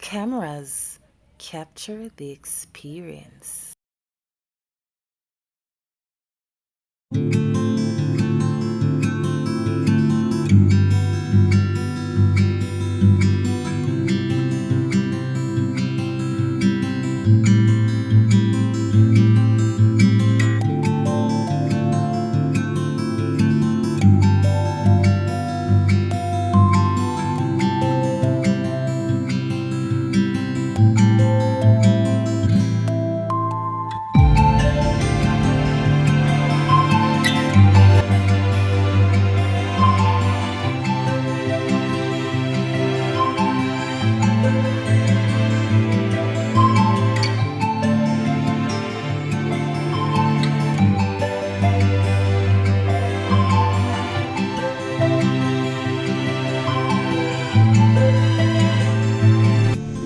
Cameras capture the experience.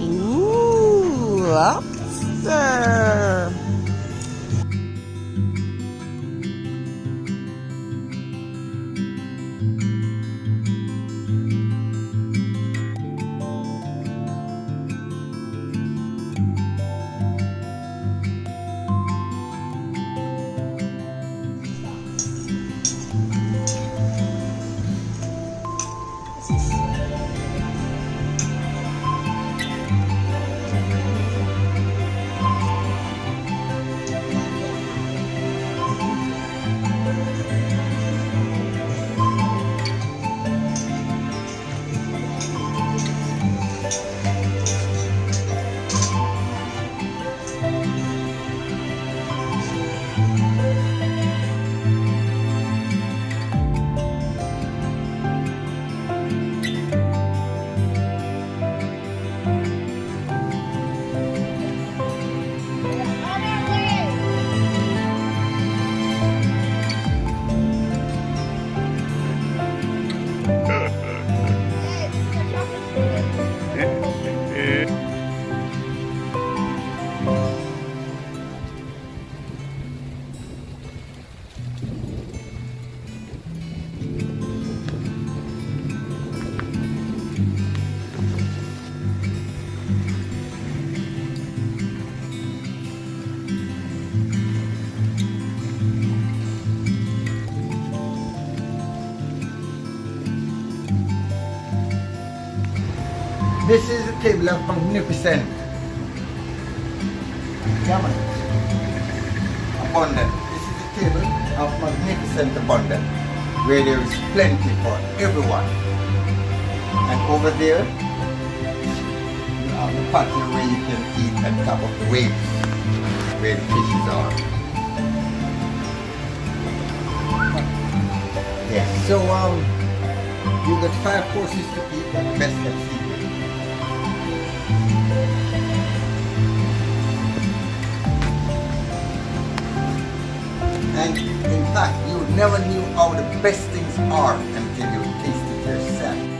Ooh, lobster. This is a table of magnificent diamond. Abundant. This is a table of magnificent abundance where there is plenty for everyone. And over there, you have the patio where you can eat on top of the waves where the fishes are. Yes, so you got 5 courses to eat at the best kept secret. And in fact, you never knew how the best things are until you taste it yourself.